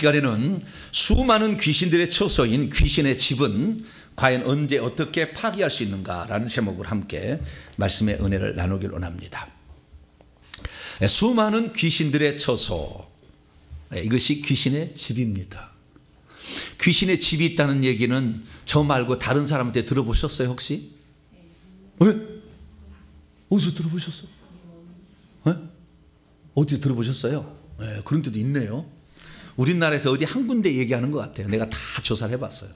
시간에는 수많은 귀신들의 처소인 귀신의 집은 과연 언제 어떻게 파괴할 수 있는가라는 제목으로 함께 말씀의 은혜를 나누길 원합니다. 수많은 귀신들의 처소, 이것이 귀신의 집입니다. 귀신의 집이 있다는 얘기는 저 말고 다른 사람한테 들어보셨어요 혹시? 왜? 어디서 들어보셨어요? 네? 어디 들어보셨어요? 네, 그런 데도 있네요. 우리나라에서 어디 한 군데 얘기하는 것 같아요. 내가 다 조사를 해봤어요.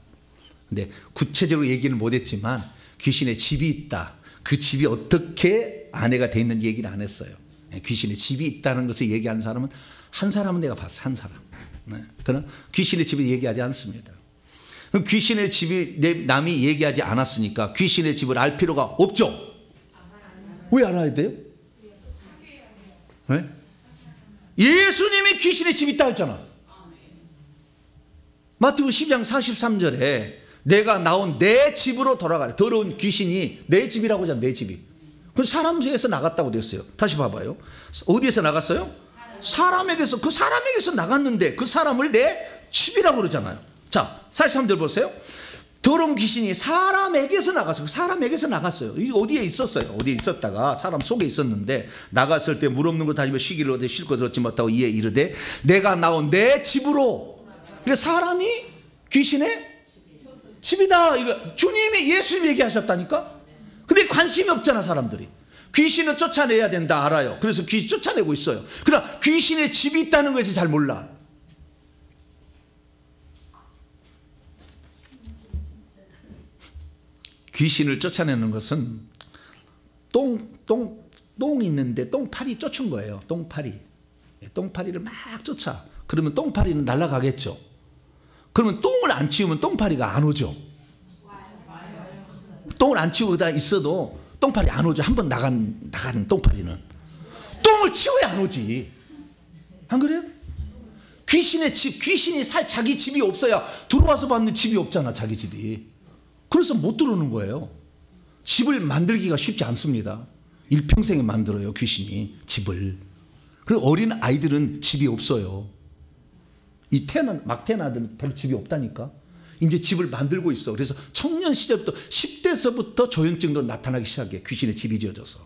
근데 구체적으로 얘기는 못했지만 귀신의 집이 있다. 그 집이 어떻게 안에가 돼 있는지 얘기를 안 했어요. 귀신의 집이 있다는 것을 얘기하는 사람은 한 사람은 내가 봤어요. 한 사람. 네. 그러나 귀신의 집을 얘기하지 않습니다. 그럼 귀신의 집이 남이 얘기하지 않았으니까 귀신의 집을 알 필요가 없죠. 왜 알아야 돼요? 네? 예수님이 귀신의 집이 있다 했잖아. 마태복음 12장 43절에 내가 나온 내 집으로 돌아가라. 더러운 귀신이 내 집이라고 하잖아. 내 집이. 그 사람에게서 나갔다고 됐어요. 다시 봐봐요. 어디에서 나갔어요? 사람에게서. 그 사람에게서 나갔는데 그 사람을 내 집이라고 그러잖아요. 자, 43절 보세요. 더러운 귀신이 사람에게서 나갔어요. 그 사람에게서 나갔어요. 어디에 있었어요? 어디에 있었다가 사람 속에 있었는데 나갔을 때 물 없는 거 다니며 쉬기를 얻되 쉴 것을 얻지 못하고 이에 이르되 내가 나온 내 집으로. 그러니까 사람이 귀신의 집이다. 이거 주님이 예수님이 얘기하셨다니까. 근데 관심이 없잖아 사람들이. 귀신을 쫓아내야 된다 알아요. 그래서 귀신 쫓아내고 있어요. 그러나 귀신의 집이 있다는 것이 잘 몰라. 귀신을 쫓아내는 것은 똥 있는데 똥파리 쫓은 거예요. 똥파리를 막 쫓아. 그러면 똥파리는 날아가겠죠. 그러면 똥을 안 치우면 똥파리가 안 오죠. 똥을 안 치우고 다 있어도 똥파리 안 오죠. 한번 나간 똥파리는 똥을 치워야 안 오지. 안 그래요? 귀신의 집, 귀신이 살 자기 집이 없어야 들어와서 받는 집이 없잖아. 자기 집이. 그래서 못 들어오는 거예요. 집을 만들기가 쉽지 않습니다. 일평생에 만들어요 귀신이 집을. 그리고 어린 아이들은 집이 없어요. 막 태어난 아들은 별로 집이 없다니까. 이제 집을 만들고 있어. 그래서 청년 시절부터 10대서부터 조현증도 나타나기 시작해. 귀신의 집이 지어져서.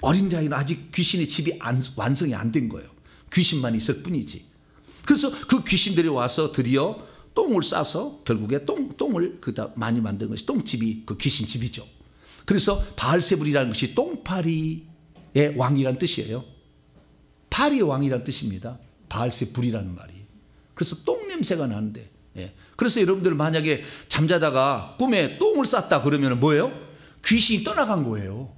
어린 자이는 아직 귀신의 집이 완성이 안 된 거예요. 귀신만 있을 뿐이지. 그래서 그 귀신들이 와서 드디어 똥을 싸서 결국에 똥을 많이 만드는 것이 똥집이 그 귀신 집이죠. 그래서 바알세불이라는 것이 똥파리의 왕이라는 뜻이에요. 파리의 왕이라는 뜻입니다. 바알세불이라는 말이. 그래서 똥 냄새가 나는데. 그래서 여러분들 만약에 잠자다가 꿈에 똥을 쌌다 그러면 뭐예요? 귀신이 떠나간 거예요.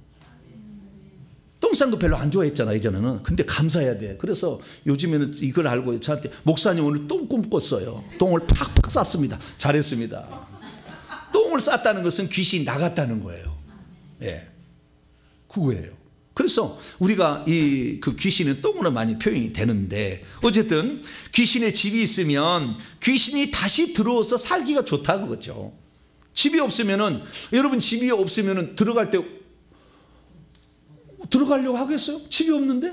똥 싼 거 별로 안 좋아했잖아 예전에는. 근데 감사해야 돼. 그래서 요즘에는 이걸 알고 저한테 목사님 오늘 똥 꿈 꿨어요. 똥을 팍팍 쌌습니다. 잘했습니다. 똥을 쌌다는 것은 귀신이 나갔다는 거예요. 그거예요. 그래서 우리가 그 귀신은 똥으로 많이 표현이 되는데 어쨌든 귀신의 집이 있으면 귀신이 다시 들어와서 살기가 좋다는 거죠. 집이 없으면은 여러분 집이 없으면은 들어가려고 하겠어요? 집이 없는데?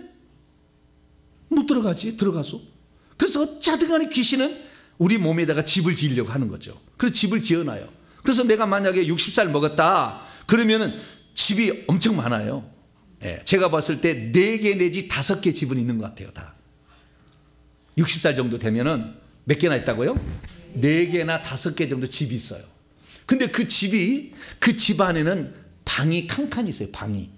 못 들어가지. 들어가서. 그래서 어찌하든 간에 귀신은 우리 몸에다가 집을 지으려고 하는 거죠. 그래서 집을 지어놔요. 그래서 내가 만약에 60살 먹었다 그러면은 집이 엄청 많아요. 제가 봤을 때 4개 내지 5개 집은 있는 것 같아요. 다 60살 정도 되면은 몇 개나 있다고요? 4개나 5개 정도 집이 있어요. 근데 그 집 안에는 방이 칸칸이 있어요. 방이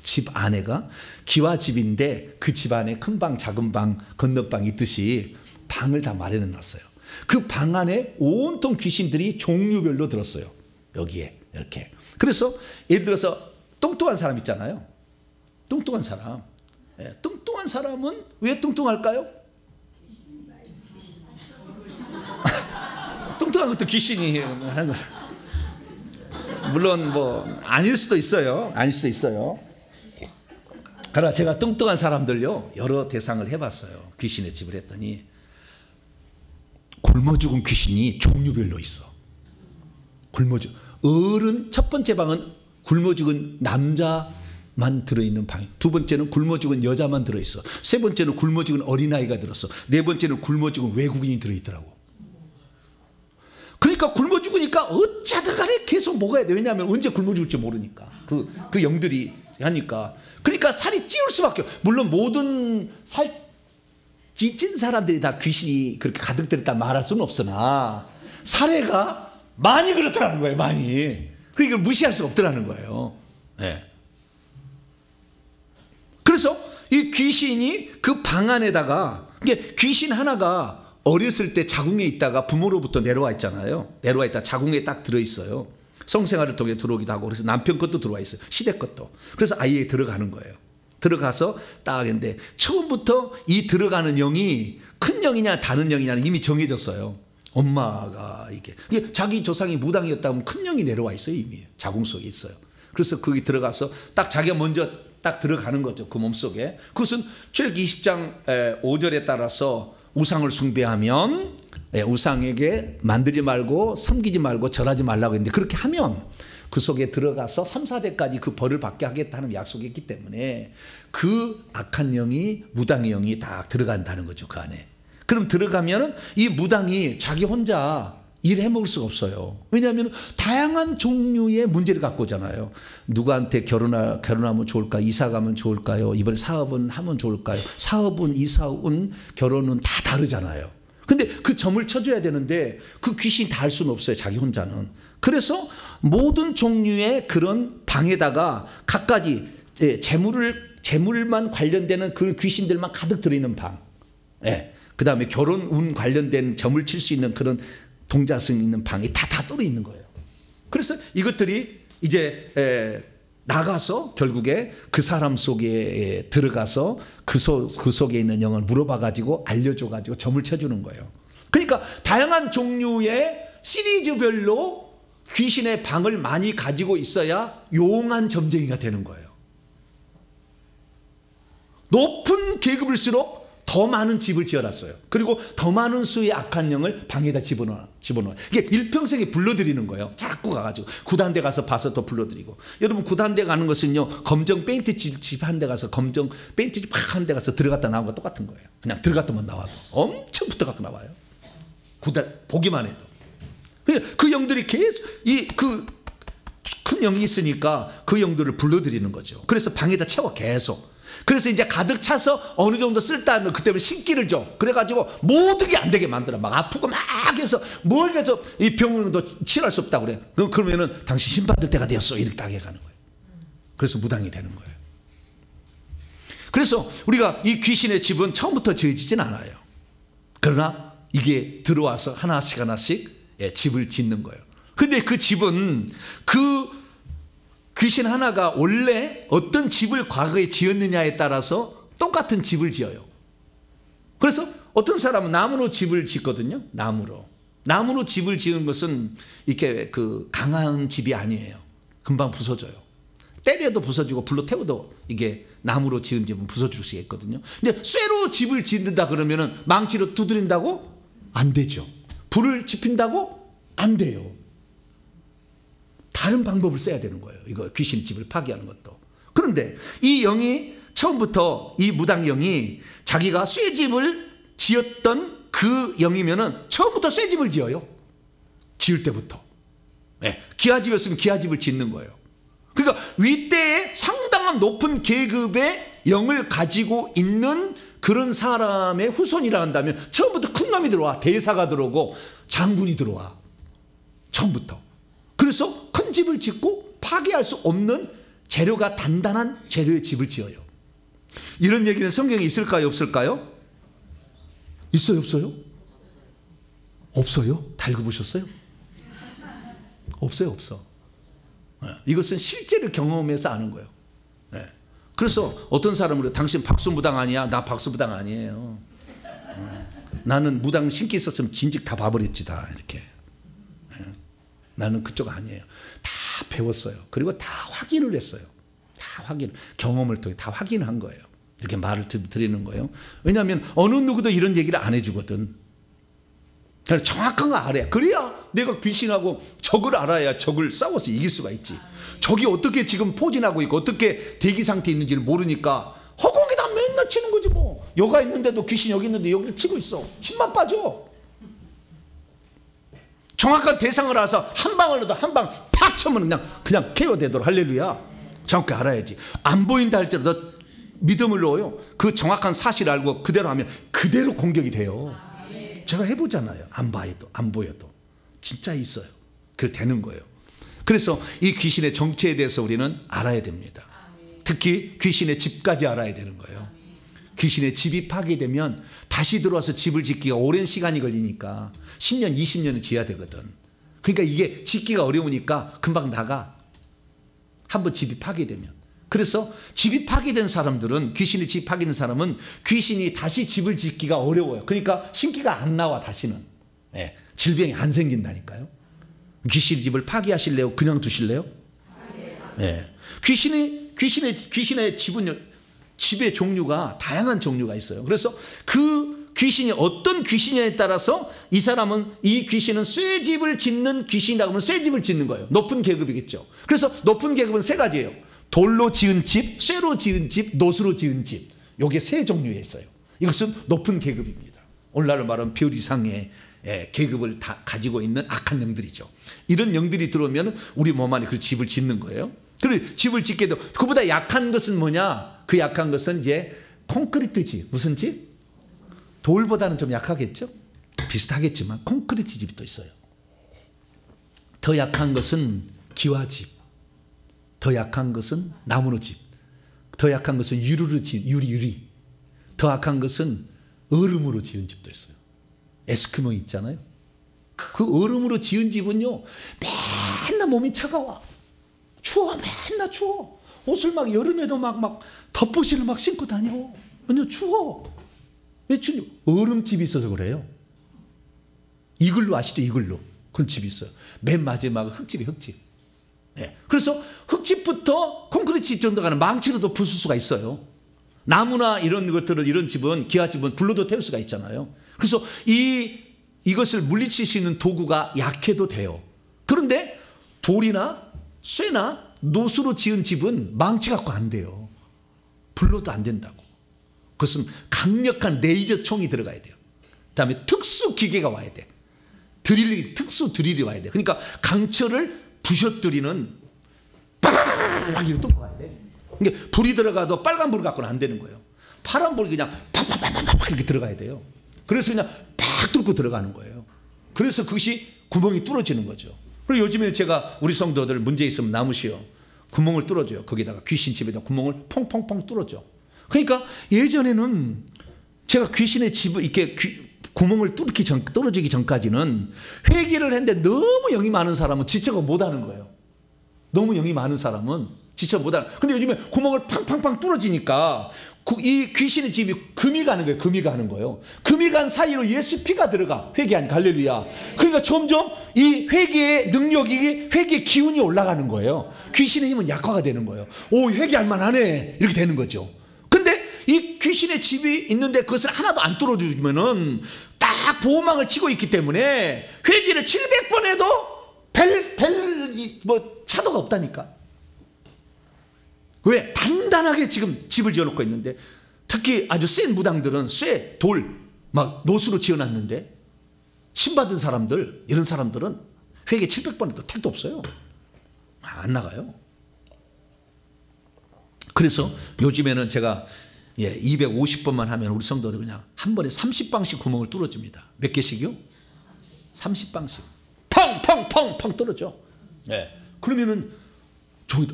집 안에가 기와집인데 그 집 안에 큰 방 작은 방 건너방 있듯이 방을 다 마련해 놨어요. 그 방 안에 온통 귀신들이 종류별로 들었어요. 여기에 이렇게. 그래서 예를 들어서 뚱뚱한 사람 있잖아요. 뚱뚱한 사람. 뚱뚱한 사람은 왜 뚱뚱할까요? 뚱뚱한 것도 귀신이 하는 거예요. 물론 뭐 아닐 수도 있어요. 그러나 제가 뚱뚱한 사람들요 여러 대상을 해봤어요. 귀신의 집을 했더니 굶어 죽은 귀신이 종류별로 있어. 어른 첫 번째 방은 굶어 죽은 남자 만 들어있는 방. 두 번째는 굶어 죽은 여자만 들어있어. 세 번째는 굶어 죽은 어린아이가 들었어. 네 번째는 굶어 죽은 외국인이 들어있더라고. 그러니까 굶어 죽으니까 어쩌든 간에 계속 먹어야 돼. 왜냐하면 언제 굶어 죽을지 모르니까. 그 영들이 하니까. 그러니까 살이 찌울 수밖에 없어. 물론 모든 살 찌찐 사람들이 다 귀신이 그렇게 가득 들었다 말할 수는 없으나 사례가 많이 그렇더라는 거예요. 많이. 그러니까 이걸 무시할 수가 없더라는 거예요. 네. 그래서 이 귀신이 그 방 안에다가, 이게 귀신 하나가 어렸을 때 자궁에 있다가 부모로부터 내려와 있잖아요. 내려와 있다 자궁에 딱 들어있어요. 성생활을 통해 들어오기도 하고, 그래서 남편 것도 들어와 있어요. 시댁 것도. 그래서 아이에 들어가는 거예요. 들어가서 딱 했는데 처음부터 이 들어가는 영이 큰 영이냐 다른 영이냐는 이미 정해졌어요. 엄마가 이게 자기 조상이 무당이었다면 큰 영이 내려와 있어요. 이미 자궁 속에 있어요. 그래서 거기 들어가서 딱 자기가 먼저 딱 들어가는 거죠. 그 몸속에. 그것은 출애굽기 20장 5절에 따라서 우상을 숭배하면 우상에게 만들지 말고 섬기지 말고 절하지 말라고 했는데, 그렇게 하면 그 속에 들어가서 3, 4대까지 그 벌을 받게 하겠다는 약속이 있기 때문에 그 악한 영이, 무당의 영이 다 들어간다는 거죠. 그 안에. 그럼 들어가면 이 무당이 자기 혼자 일해 먹을 수가 없어요. 왜냐하면 다양한 종류의 문제를 갖고 오잖아요. 누구한테 결혼하면 좋을까? 이사 가면 좋을까요? 이번에 사업은 하면 좋을까요? 사업은, 이사운, 결혼은 다 다르잖아요. 근데 그 점을 쳐줘야 되는데 그 귀신이 다 할 수는 없어요. 자기 혼자는. 그래서 모든 종류의 그런 방에다가 각가지 재물만 관련되는 그 귀신들만 가득 들어있는 방. 그 다음에 결혼 운 관련된 점을 칠 수 있는 그런 동자승 있는 방이 다 떨어 있는 거예요. 그래서 이것들이 이제 나가서 결국에 그 사람 속에 들어가서 그 속에 있는 영을 물어봐 가지고 알려줘 가지고 점을 쳐주는 거예요. 그러니까 다양한 종류의 시리즈별로 귀신의 방을 많이 가지고 있어야 용한 점쟁이가 되는 거예요. 높은 계급일수록 더 많은 집을 지어놨어요. 그리고 더 많은 수의 악한 영을 방에다 집어넣어요. 이게 일평생에 불러들이는 거예요. 자꾸 가가지고 구단대 가서 봐서 또 불러들이고. 여러분 구단대 가는 것은요, 검정 페인트 집 한 대 가서 검정 페인트 집 한 대 가서 들어갔다 나온 거 똑같은 거예요. 그냥 들어갔다만 나와도 엄청 붙어갖고 나와요. 보기만 해도. 그 영들이 계속 큰 영이 있으니까 그 영들을 불러들이는 거죠. 그래서 방에다 채워 계속. 그래서 이제 가득 차서 어느 정도 쓸 때 하면 그때부터 신기를 줘. 그래가지고 모든 게 안 되게 만들어. 막 아프고 막 해서 뭘 해서 이 병도 치료할 수 없다고 그래. 그러면은 당신 신 받을 때가 되었어. 이렇게 딱 해가는 거예요. 그래서 무당이 되는 거예요. 그래서 우리가 이 귀신의 집은 처음부터 지어지진 않아요. 그러나 이게 들어와서 하나씩 집을 짓는 거예요. 근데 그 집은 그 귀신 하나가 원래 어떤 집을 과거에 지었느냐에 따라서 똑같은 집을 지어요. 그래서 어떤 사람은 나무로 집을 짓거든요. 나무로 집을 지은 것은 이렇게 그 강한 집이 아니에요. 금방 부서져요. 때려도 부서지고 불로 태워도 이게 나무로 지은 집은 부서질 수 있거든요. 근데 쇠로 집을 짓는다 그러면은 망치로 두드린다고? 안 되죠. 불을 지핀다고? 안 돼요. 다른 방법을 써야 되는 거예요. 이거 귀신 집을 파괴하는 것도. 그런데 이 영이 처음부터, 이 무당 영이 자기가 쇠집을 지었던 그 영이면은 처음부터 쇠집을 지어요. 지을 때부터. 기와집이었으면 기와집을 짓는 거예요. 그러니까 윗대에 상당한 높은 계급의 영을 가지고 있는 그런 사람의 후손이라 한다면 처음부터 큰 놈이 들어와. 대사가 들어오고 장군이 들어와. 처음부터. 그래서 큰 집을 짓고 파괴할 수 없는 재료가 단단한 재료의 집을 지어요. 이런 얘기는 성경에 있을까요? 없을까요? 있어요? 없어요? 없어요? 다 읽어보셨어요? 없어요? 없어. 이것은 실제로 경험해서 아는 거예요. 그래서 어떤 사람으로 당신 박수무당 아니야? 나 박수무당 아니에요. 나는 무당 신기 있었으면 진즉 다 봐버렸지 다 이렇게. 나는 그쪽 아니에요. 다 배웠어요. 그리고 다 확인을 했어요. 경험을 통해 다 확인한 거예요. 이렇게 말을 드리는 거예요. 왜냐하면 어느 누구도 이런 얘기를 안 해주거든. 정확한 거 알아야. 그래야 내가 귀신하고 적을 알아야 적을 싸워서 이길 수가 있지. 적이 어떻게 지금 포진하고 있고 어떻게 대기 상태에 있는지를 모르니까 허공에다 맨날 치는 거지 뭐. 여가 있는데도 귀신 여기 있는데 여기 치고 있어. 힘만 빠져. 정확한 대상을 알아서 한 방을 넣어도 한 방 팍 쳐면 그냥 KO되도록. 할렐루야. 정확히 알아야지. 안 보인다 할지라도 믿음을 넣어요. 그 정확한 사실을 알고 그대로 하면 그대로 공격이 돼요. 제가 해보잖아요. 안 봐도 안 보여도 진짜 있어요. 그게 되는 거예요. 그래서 이 귀신의 정체에 대해서 우리는 알아야 됩니다. 특히 귀신의 집까지 알아야 되는 거예요. 귀신의 집이 파괴되면 다시 들어와서 집을 짓기가 오랜 시간이 걸리니까 10년 20년은 지어야 되거든. 그러니까 이게 짓기가 어려우니까 금방 나가. 한번 집이 파괴되면. 그래서 집이 파괴된 사람들은, 귀신의 집이 파괴된 사람은 귀신이 다시 집을 짓기가 어려워요. 그러니까 신기가 안 나와. 다시는 질병이 안 생긴다니까요. 귀신의 집을 파괴하실래요? 그냥 두실래요? 귀신의 집은 집의 종류가 다양한 종류가 있어요. 그래서 그 귀신이 어떤 귀신이냐에 따라서 이 사람은, 이 귀신은 쇠집을 짓는 귀신이라고 하면 쇠집을 짓는 거예요. 높은 계급이겠죠. 그래서 높은 계급은 세 가지예요. 돌로 지은 집, 쇠로 지은 집, 노수로 지은 집. 이게 세 종류에 있어요. 이것은 높은 계급입니다. 오늘날로 말하면 별 이상의 계급을 다 가지고 있는 악한 영들이죠. 이런 영들이 들어오면 우리 몸 안에 그 집을 짓는 거예요. 그리고 집을 짓게 되고, 그보다 약한 것은 뭐냐? 그 약한 것은 이제 콘크리트 집. 무슨 집? 돌보다는 좀 약하겠죠? 비슷하겠지만 콘크리트 집이 또 있어요. 더 약한 것은 기와집. 더 약한 것은 나무로 집. 더 약한 것은 유리로 지은 유리. 더 약한 것은 얼음으로 지은 집도 있어요. 에스키모 있잖아요. 그 얼음으로 지은 집은요, 맨날 몸이 차가워. 추워. 맨날 추워. 옷을 막 여름에도 막 덮옷을 막 신고 다녀. 왜냐면 추워. 왜 추워? 얼음집이 있어서 그래요. 이글루 아시죠? 이글루. 그런 집이 있어요. 맨 마지막 흙집이 흙집. 그래서 흙집부터 콘크리트 집 정도 가는 망치로도 부술 수가 있어요. 나무나 이런 것들은, 이런 집은, 기와집은 불로도 태울 수가 있잖아요. 그래서 이것을 물리칠 수 있는 도구가 약해도 돼요. 그런데 돌이나 쇠나 노수로 지은 집은 망치 갖고 안 돼요. 불로도 안 된다고. 그것은 강력한 레이저 총이 들어가야 돼요. 그 다음에 특수 기계가 와야 돼. 특수 드릴이 와야 돼. 그러니까 강철을 부셔뜨리는 빠바바바바 이렇게 뚫고 가야 돼. 그러니까 불이 들어가도 빨간 불 갖고는 안 되는 거예요. 파란 불이 그냥 팍팍팍팍 이렇게 들어가야 돼요. 그래서 그냥 팍 뚫고 들어가는 거예요. 그래서 그것이 구멍이 뚫어지는 거죠. 그리고 요즘에 제가 우리 성도들 문제 있으면 나무시요, 구멍을 뚫어줘요. 거기다가 귀신 집에다 구멍을 펑펑펑 뚫어줘. 그러니까 예전에는 제가 귀신의 집을 이렇게 구멍을 뚫어지기 전까지는 회개를 했는데 너무 영이 많은 사람은 지쳐가 못하는 거예요. 너무 영이 많은 사람은 지쳐 못하는. 근데 요즘에 구멍을 팡팡팡 뚫어지니까 이 귀신의 집이 금이 가는 거예요. 금이 가는 거예요. 금이 간 사이로 예수 피가 들어가. 회개한 할렐루야. 그러니까 점점 이 회개의 능력이, 회개의 기운이 올라가는 거예요. 귀신의 힘은 약화가 되는 거예요. 오, 회개할 만하네. 이렇게 되는 거죠. 근데 이 귀신의 집이 있는데 그것을 하나도 안 뚫어주면은 딱 보호막을 치고 있기 때문에 회개를 700번 해도 차도가 없다니까. 왜? 단단하게 지금 집을 지어놓고 있는데, 특히 아주 센 무당들은 쇠, 돌, 막 노수로 지어놨는데, 신받은 사람들, 이런 사람들은 회개 700번 해도 택도 없어요. 안 나가요. 그래서 요즘에는 제가 250번만 하면 우리 성도들 그냥 한 번에 30방씩 구멍을 뚫어줍니다. 몇 개씩이요? 30방씩. 펑펑펑펑 뚫어줘. 그러면은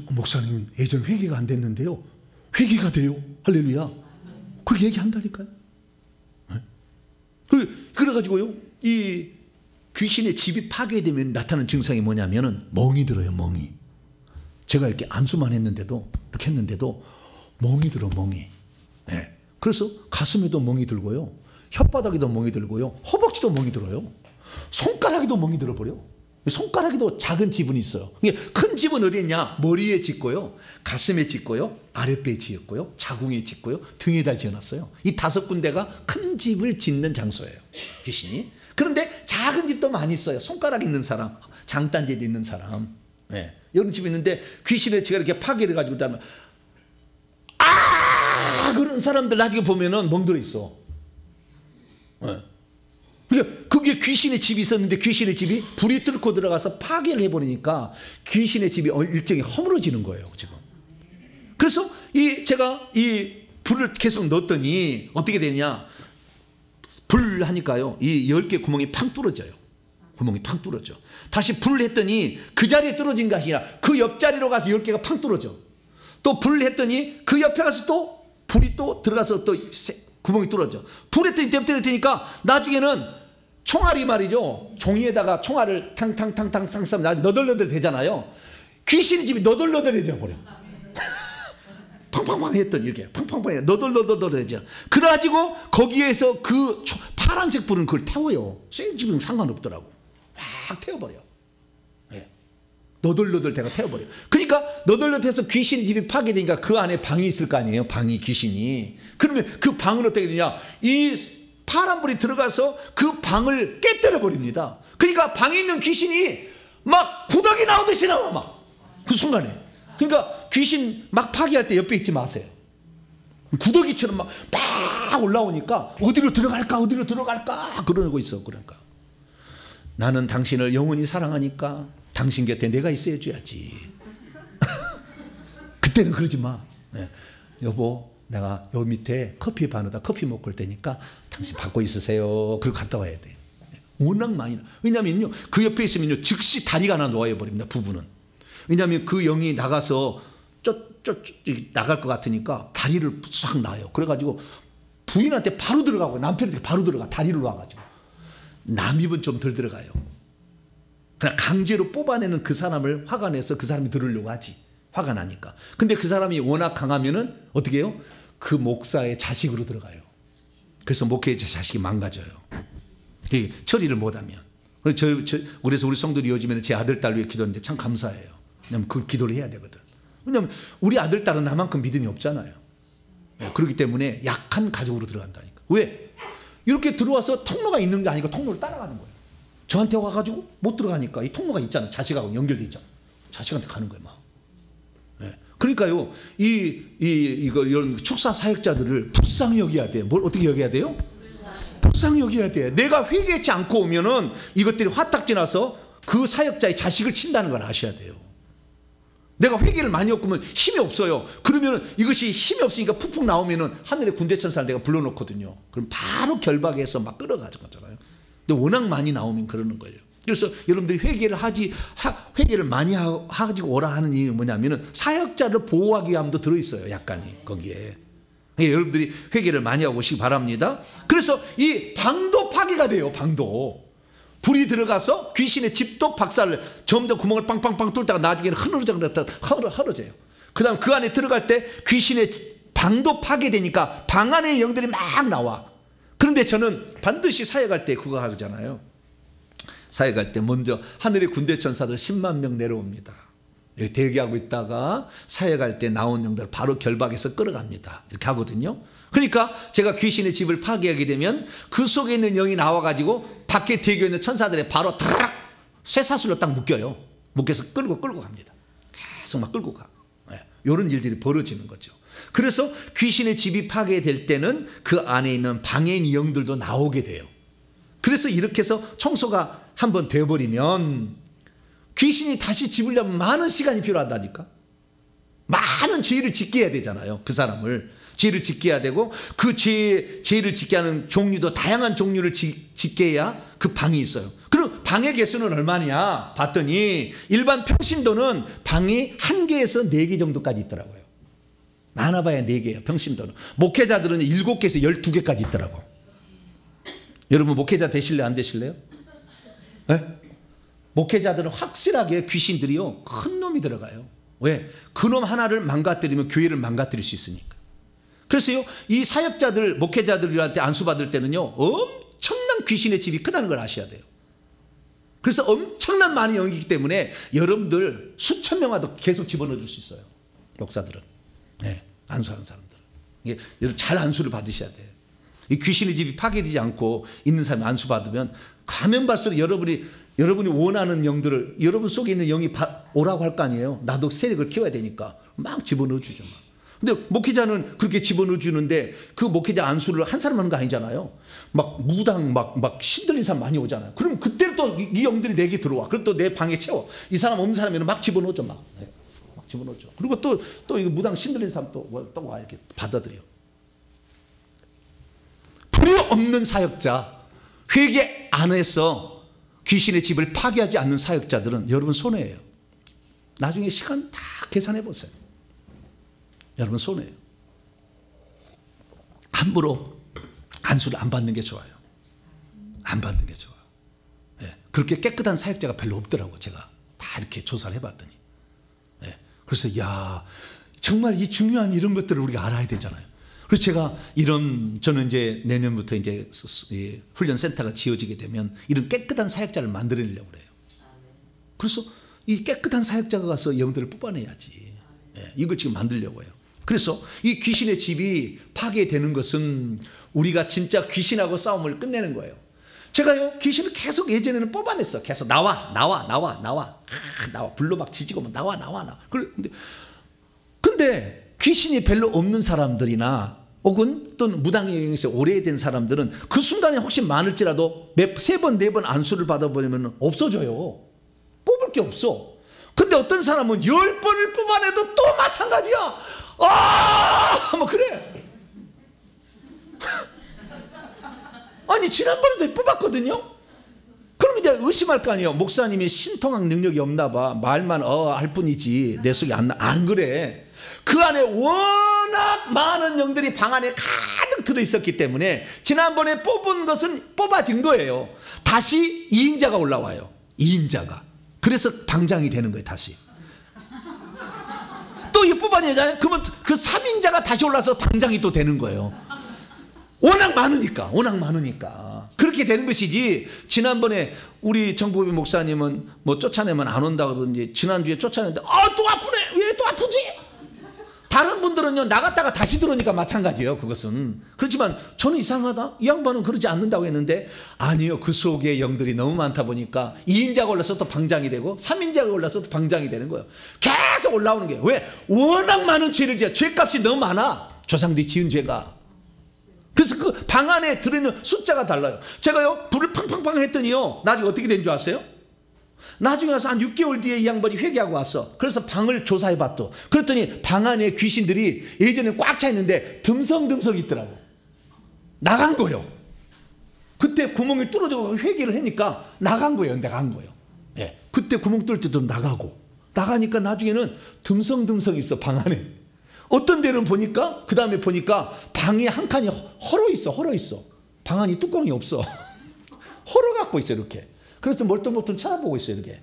목사님 예전 회개가 안 됐는데요, 회개가 돼요. 할렐루야. 그렇게 얘기한다니까요. 그래가지고요, 이 귀신의 집이 파괴되면 나타나는 증상이 뭐냐면은 멍이 들어요. 멍이. 제가 이렇게 안수만 했는데도, 이렇게 했는데도 멍이 들어. 멍이. 그래서 가슴에도 멍이 들고요, 혓바닥에도 멍이 들고요, 허벅지도 멍이 들어요, 손가락에도 멍이 들어버려. 손가락에도 작은 지분이 있어요. 큰 집은 어디 있냐? 머리에 짓고요, 가슴에 짓고요, 아랫배에 짓고요, 자궁에 짓고요, 등에다 지어놨어요. 이 5군데가 큰 집을 짓는 장소예요, 귀신이. 그런데 작은 집도 많이 있어요. 손가락 있는 사람, 장단지도 있는 사람. 네. 이런 집이 있는데 귀신의 지가 이렇게 파괴를 가지고 다면 그런 사람들 나중에 보면은 멍들어 있어. 네. 그러니까 그게 귀신의 집이 있었는데 귀신의 집이 불이 뚫고 들어가서 파괴를 해버리니까 귀신의 집이 일정이 허물어지는 거예요, 지금. 그래서 제가 이 불을 계속 넣었더니 어떻게 되냐? 불 하니까요, 이 10개 구멍이 팡 뚫어져요. 구멍이 팡 뚫어져. 다시 불을 했더니 그 자리에 떨어진 것이 아니라 그 옆자리로 가서 10개가 팡 뚫어져. 또 불을 했더니 그 옆에 가서 또 불이 또 들어가서 또 구멍이 뚫어져. 불했더니 때리니까 나중에는 총알이 말이죠. 종이에다가 총알을 탕탕탕탕 쌍싸면 너덜너덜 되잖아요. 귀신의 집이 너덜너덜해져 버려. 팡팡팡 했더니 이렇게 팡팡팡 너덜너덜해져. 그래가지고 거기에서 그 파란색 불은 그걸 태워요. 쇠 집은 상관없더라고. 막 태워버려. 네. 너덜너덜 대가 태워버려. 그러니까 너덜너덜해서 귀신의 집이 파괴되니까 그 안에 방이 있을 거 아니에요. 방이, 귀신이. 그러면 그 방은 어떻게 되냐? 이 파란불이 들어가서 그 방을 깨뜨려 버립니다. 그러니까 방에 있는 귀신이 막 구덩이 나오듯이 나와, 막 그 순간에. 그러니까 귀신 막 파괴할 때 옆에 있지 마세요. 구더기처럼 막 올라오니까 어디로 들어갈까 그러고 있어. 그러니까 나는 당신을 영원히 사랑하니까 당신 곁에 내가 있어 줘야지. 그때는 그러지 마. 네. 여보, 내가 요 밑에 커피 바누다 커피 먹고 올 테니까 당신 받고 있으세요. 그리고 갔다 와야 돼. 워낙 많이 나. 왜냐면요, 그 옆에 있으면요 즉시 다리가 하나 놓아야 버립니다. 부부는. 왜냐하면 그 영이 나가서 나갈 것 같으니까 다리를 싹 놔요. 그래가지고 부인한테 바로 들어가고 남편한테 바로 들어가. 다리를 놔가지고. 남입은 좀 덜 들어가요. 그냥 강제로 뽑아내는 그 사람을 화가 내서 그 사람이 들으려고 하지. 화가 나니까. 근데 그 사람이 워낙 강하면은 어떻게 해요? 그 목사의 자식으로 들어가요. 그래서 목회자 자식이 망가져요. 처리를 못하면. 그래서 우리 성도들이 요즘에는 제 아들, 딸 위해 기도하는데 참 감사해요. 왜냐하면 그 기도를 해야 되거든. 왜냐하면 우리 아들, 딸은 나만큼 믿음이 없잖아요. 네, 그렇기 때문에 약한 가족으로 들어간다니까. 왜? 이렇게 들어와서 통로가 있는 게 아니고 통로를 따라가는 거예요. 저한테 와가지고 못 들어가니까 이 통로가 있잖아. 자식하고 연결돼 있잖아. 자식한테 가는 거예요, 막. 네. 그러니까요, 이런 축사 사역자들을 불쌍히 여겨야 돼요. 뭘 어떻게 여겨야 돼요? 불쌍히 여겨야 돼. 내가 회개치 않고 오면은 이것들이 화딱지 나서 그 사역자의 자식을 친다는 걸 아셔야 돼요. 내가 회개를 많이 엮으면 힘이 없어요. 그러면 이것이 힘이 없으니까 푹푹 나오면은 하늘의 군대 천사를 내가 불러놓거든요. 그럼 바로 결박해서 막 끌어가잖아요. 근데 워낙 많이 나오면 그러는 거예요. 그래서 여러분들이 회개를 많이 하고 오라 하는 이유는 뭐냐면은 사역자를 보호하기 위함도 들어있어요. 약간이 거기에. 여러분들이 회개를 많이 하고 오시기 바랍니다. 그래서 이 방도 파괴가 돼요. 방도. 불이 들어가서 귀신의 집도 박살을 점점 구멍을 빵빵빵 뚫다가 나중에는 흐르져요. 그 다음 그 안에 들어갈 때 귀신의 방도 파괴되니까 방 안에 영들이 막 나와. 그런데 저는 반드시 사역할 때 그거 하잖아요. 사역할 때 먼저 하늘의 군대 천사들 10만 명 내려옵니다. 여기 대기하고 있다가 사역할 때 나온 영들 바로 결박해서 끌어갑니다. 이렇게 하거든요. 그러니까 제가 귀신의 집을 파괴하게 되면 그 속에 있는 영이 나와가지고 밖에 대기에 있는 천사들에 바로 타락 쇠사슬로 딱 묶여요. 묶여서 끌고 갑니다. 계속 막 끌고 가. 네. 이런 일들이 벌어지는 거죠. 그래서 귀신의 집이 파괴될 때는 그 안에 있는 방에 있는 영들도 나오게 돼요. 그래서 이렇게 해서 청소가 한번 돼버리면 귀신이 다시 집으려면 많은 시간이 필요하다니까. 많은 죄를 짓게 해야 되잖아요. 그 사람을. 죄를 짓게 해야 되고 그 죄를 짓게 하는 종류도 다양한 종류를 짓게 해야 그 방이 있어요. 그럼 방의 개수는 얼마냐 봤더니 일반 평신도는 방이 1개에서 4개 정도까지 있더라고요. 많아봐야 4개예요. 평신도는. 목회자들은 7개에서 12개까지 있더라고. 여러분 목회자 되실래요? 안 되실래요? 네? 목회자들은 확실하게 귀신들이요 큰 놈이 들어가요. 왜? 그놈 하나를 망가뜨리면 교회를 망가뜨릴 수 있으니까. 그래서요 이 사역자들 목회자들한테 안수받을 때는요 엄청난 귀신의 집이 크다는 걸 아셔야 돼요. 그래서 엄청난 많이 영이기 때문에 여러분들 수천 명화도 계속 집어넣어 줄 수 있어요. 목사들은. 네, 안수하는 사람들은. 여러분 잘 안수를 받으셔야 돼요. 이 귀신의 집이 파괴되지 않고 있는 사람이 안수받으면 가면 갈수록 여러분이 원하는 영들을 여러분 속에 있는 영이 오라고 할 거 아니에요. 나도 세력을 키워야 되니까 막 집어넣어 주죠. 근데 목회자는 그렇게 집어넣어 주는데 그 목회자 안수를 한 사람 하는 거 아니잖아요. 막 무당 막 신들린 사람 많이 오잖아요. 그럼 그때 또 이 영들이 내게 들어와. 그리고 또 내 방에 채워. 이 사람 없는 사람이면 막 집어넣어줘 막 집어넣어줘. 그리고 또 이거 무당 신들린 사람 또 와 이렇게 받아들여. 불이 없는 사역자, 회개 안 해서 귀신의 집을 파괴하지 않는 사역자들은 여러분 손해예요. 나중에 시간 다 계산해 보세요. 여러분 손해예요. 함부로 안수를 안 받는 게 좋아요. 안 받는 게 좋아요. 예, 그렇게 깨끗한 사역자가 별로 없더라고. 제가 다 이렇게 조사를 해봤더니. 예, 그래서 야 정말 이 중요한 이런 것들을 우리가 알아야 되잖아요. 그래서 제가 저는 이제 내년부터 이제 훈련센터가 지어지게 되면 이런 깨끗한 사역자를 만들어내려고 그래요. 그래서 이 깨끗한 사역자가 가서 영들을 뽑아내야지. 예, 이걸 지금 만들려고 해요. 그래서 이 귀신의 집이 파괴되는 것은 우리가 진짜 귀신하고 싸움을 끝내는 거예요. 제가요 귀신을 계속 예전에는 뽑아냈어. 계속 나와. 불로 막 지지고 나와. 근데 귀신이 별로 없는 사람들이나 혹은 또 무당의 영역에서 오래된 사람들은 그 순간에 혹시 많을지라도 세 번, 네 번 안수를 받아버리면 없어져요. 뽑을 게 없어. 근데 어떤 사람은 10번을 뽑아내도 또 마찬가지야. 뭐 그래. 아니 지난번에도 뽑았거든요. 그럼 이제 의심할 거 아니에요. 목사님이 신통학 능력이 없나 봐. 말만 할 뿐이지 내 속에 안 그래. 그 안에 워낙 많은 영들이 방 안에 가득 들어있었기 때문에 지난번에 뽑은 것은 뽑아진 거예요. 다시 2인자가 올라와요. 2인자가. 그래서 방장이 되는 거예요. 다시. 또 이 뽑아내잖아요. 그러면 그 3인자가 다시 올라서 방장이 또 되는 거예요. 워낙 많으니까. 그렇게 되는 것이지. 지난번에 우리 정보비 목사님은 뭐 쫓아내면 안 온다고 그러던지 지난주에 쫓아냈는데 또 아프네. 왜 또 아프지? 다른 분들은요 나갔다가 다시 들어오니까 마찬가지예요. 그것은. 그렇지만 저는 이상하다. 이 양반은 그러지 않는다고 했는데 아니요. 그 속에 영들이 너무 많다 보니까 2인자가 올라서 또 방장이 되고 3인자가 올라서 또 방장이 되는 거예요. 계속 올라오는 거예요. 왜? 워낙 많은 죄를 지어. 죄값이 너무 많아. 조상들이 지은 죄가. 그래서 그 방 안에 들어있는 숫자가 달라요. 제가요 불을 팡팡팡 했더니요 나중에 어떻게 된 줄 아세요? 나중에 와서 한 6개월 뒤에 이 양반이 회개하고 왔어. 그래서 방을 조사해 봤더. 그랬더니 방 안에 귀신들이 예전에 꽉 차 있는데 듬성듬성 있더라고. 나간 거예요. 그때 구멍이 뚫어져 회개를 하니까 나간 거예요. 예. 그때 구멍 뚫을 때도 나가니까 나중에는 듬성듬성 있어. 방 안에. 어떤 데는 보니까 그 다음에 보니까 방이 한 칸이 헐어 있어. 방 안이 뚜껑이 없어. 헐어 갖고 있어 이렇게. 그래서 멀뚱멀뚱 쳐다보고 있어요 이렇게.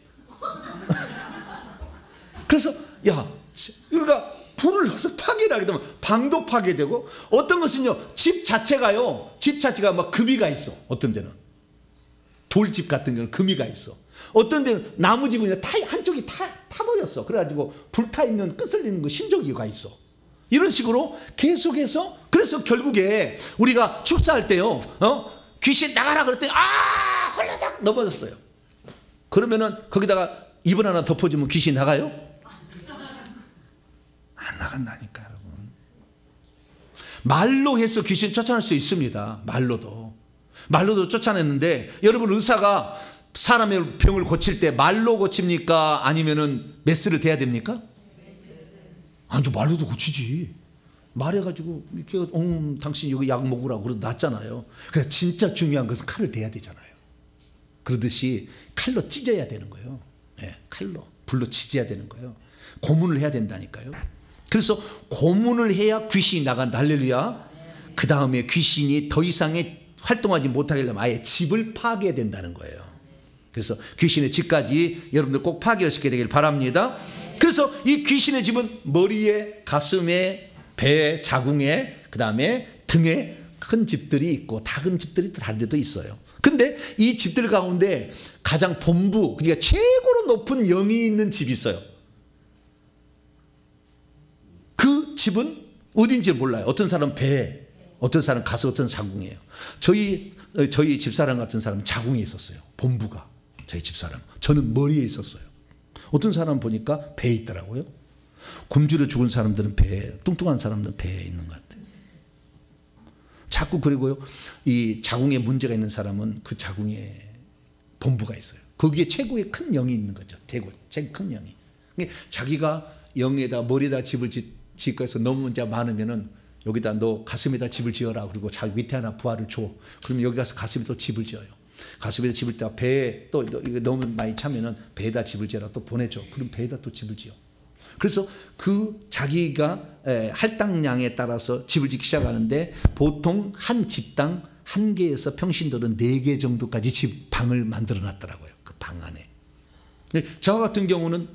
그래서 우리가 불을 넣어서 파괴를 하게 되면 방도 파괴되고 어떤 것은요 집 자체가 막 금이가 있어. 어떤 데는 돌집 같은 경우는 금이가 있어. 어떤 데는 나무집은 한쪽이 타버렸어. 그래가지고 불타 있는 끄슬리는 거 신조기가 있어. 이런 식으로 계속해서 그래서 결국에 우리가 축사할 때요 귀신 나가라 그랬더니 홀라닥 넘어졌어요. 그러면은 거기다가 이불 하나 덮어주면 귀신 나가요? 안 나간다니까 여러분. 말로 해서 귀신 쫓아낼 수 있습니다. 말로도 쫓아냈는데 여러분 의사가 사람의 병을 고칠 때 말로 고칩니까? 아니면은 메스를 대야 됩니까? 아니 말로도 고치지. 말해가지고 이렇게 당신 여기 약 먹으라고 그러고 낫잖아요. 그래 진짜 중요한 것은 칼을 대야 되잖아요. 그러듯이 칼로 찢어야 되는 거예요. 네, 칼로 불로 찢어야 되는 거예요. 고문을 해야 된다니까요. 그래서 고문을 해야 귀신이 나간다. 할렐루야. 그 다음에 귀신이 더 이상의 활동하지 못하게 하려면 아예 집을 파괴해야 된다는 거예요. 그래서 귀신의 집까지 여러분들 꼭 파괴시켜야 되길 바랍니다. 그래서 이 귀신의 집은 머리에, 가슴에, 배에, 자궁에, 그 다음에 등에 큰 집들이 있고 작은 집들이 다른 데도 있어요. 근데 이 집들 가운데 가장 본부, 그러니까 최고로 높은 영이 있는 집이 있어요. 그 집은 어딘지 몰라요. 어떤 사람은 배에, 어떤 사람 가서 어떤 자궁이에요. 저희 집사람 같은 사람은 자궁에 있었어요. 본부가. 저희 집사람. 저는 머리에 있었어요. 어떤 사람 보니까 배에 있더라고요. 굶주려 죽은 사람들은 배에, 뚱뚱한 사람들은 배에 있는 것 같아요. 자꾸 그리고요, 이 자궁에 문제가 있는 사람은 그 자궁에 본부가 있어요. 거기에 최고의 큰 영이 있는 거죠. 최고 큰 영이. 자기가 영에다 머리에다 집을 짓고 해서 너무 이제 많으면은 여기다 너 가슴에다 집을 지어라. 그리고 자기 밑에 하나 부하를 줘. 그러면 여기 가서 가슴에 또 집을 지어요. 가슴에다 집을 때 배에 또 이거 너무 많이 차면은 배에다 집을 지어라 또 보내줘. 그럼 배에다 또 집을 지어. 그래서 그 자기가 할당량에 따라서 집을 짓기 시작하는데 보통 한 집당 한 개에서 평신도는 4개 정도까지 방을 만들어 놨더라고요. 그 방 안에. 저 같은 경우는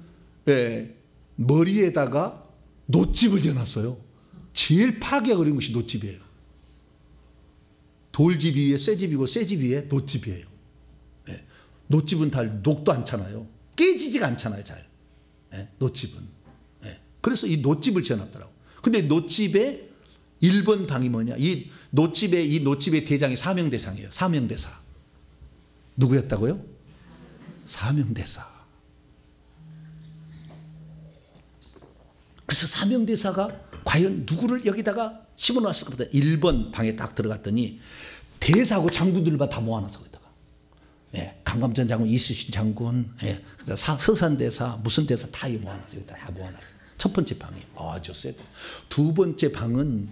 머리에다가 놋집을 지어놨어요. 제일 파괴가 어려운 것이 놋집이에요. 돌집 위에 쇠집이고 쇠집 위에 놋집이에요. 놋집은 다 녹도 않잖아요. 깨지지가 않잖아요. 잘. 놋집은. 그래서 이 놋집을 지어놨더라고. 근데 놋집의 1번 방이 뭐냐? 이 놋집의 대장이 사명대사예요. 사명대사. 누구였다고요? 사명대사. 그래서 사명대사가 과연 누구를 여기다가 심어놨을까 보다 1번 방에 딱 들어갔더니 대사하고 장군들만 다 모아놨어. 거기다가. 강감전 장군, 이순신 장군, 서산대사, 무슨 대사 다 모아놨어. 여기다 다 모아놨어. 첫 번째 방이 아주 세고, 두 번째 방은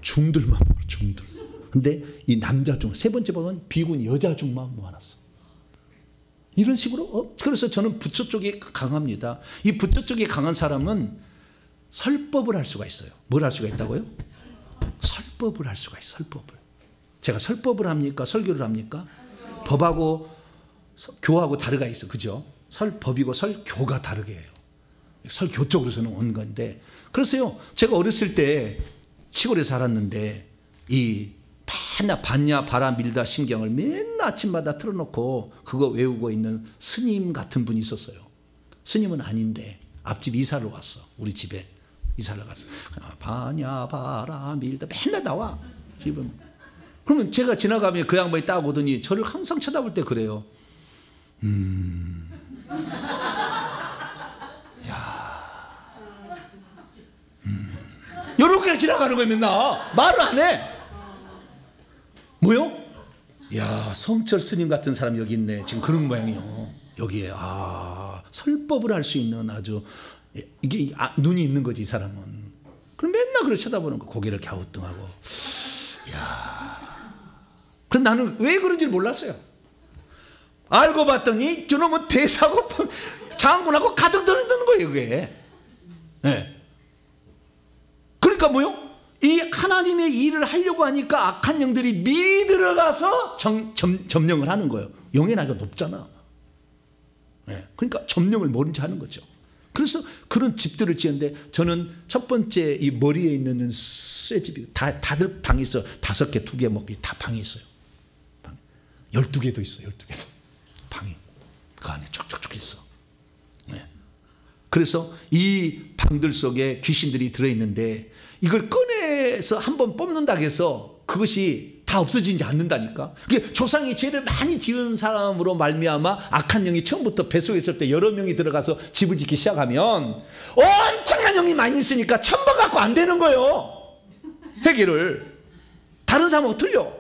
중들만 모아, 중들. 근데 이 남자 중, 세 번째 방은 비군 여자 중만 모아놨어. 이런 식으로. 그래서 저는 부처 쪽이 강합니다. 이 부처 쪽이 강한 사람은 설법을 할 수가 있어요. 뭘 할 수가 있다고요? 설법을 할 수가 있어요. 설법을. 제가 설법을 합니까? 설교를 합니까? 법하고 교하고 다르가 있어. 그죠? 설법이고 설교가 다르게 해요. 설교 쪽으로서는 온 건데. 그래서요, 제가 어렸을 때 시골에 살았는데 이 반야 바라 밀다 심경을 맨날 아침마다 틀어놓고 그거 외우고 있는 스님 같은 분이 있었어요. 스님은 아닌데 앞집 이사를 왔어. 우리 집에 이사를 갔어. 반야 바라 밀다 맨날 나와 집은. 그러면 제가 지나가면 그 양반이 딱 오더니 저를 항상 쳐다볼 때 그래요. 이렇게 지나가는 거예요. 맨날 말을 안 해. 뭐요? 야, 성철 스님 같은 사람이 여기 있네. 지금 그런 모양이요. 여기에 설법을 할 수 있는 아주 이게 눈이 있는 거지, 이 사람은. 그럼 맨날 그걸 쳐다보는 거. 고개를 갸우뚱하고. 야, 그럼 나는 왜 그런지 몰랐어요. 알고 봤더니 저놈은 대사고 장군하고 가득 들어있는 거예요, 그게. 그러니까 뭐요? 이 하나님의 일을 하려고 하니까 악한 영들이 미리 들어가서 점령을 하는 거예요. 영의 나이가 높잖아. 그러니까 점령을 모른 채 하는 거죠. 그래서 그런 집들을 지었는데 저는 첫 번째 이 머리에 있는 쇠집이 다들 방이 있어. 5개, 2개 뭐 다 방이 있어요. 12개도 있어. 12개도 방이 그 안에 쫙쫙쫙 있어. 그래서 이 방들 속에 귀신들이 들어있는데 이걸 꺼내서 한번 뽑는다고 해서 그것이 다 없어지지 않는다니까. 그게 조상이 죄를 많이 지은 사람으로 말미암아 악한 영이 처음부터 뱃속에 있을 때 여러 명이 들어가서 집을 짓기 시작하면 엄청난 영이 많이 있으니까 천번 갖고 안 되는 거예요. 해결을. 다른 사람하고 틀려.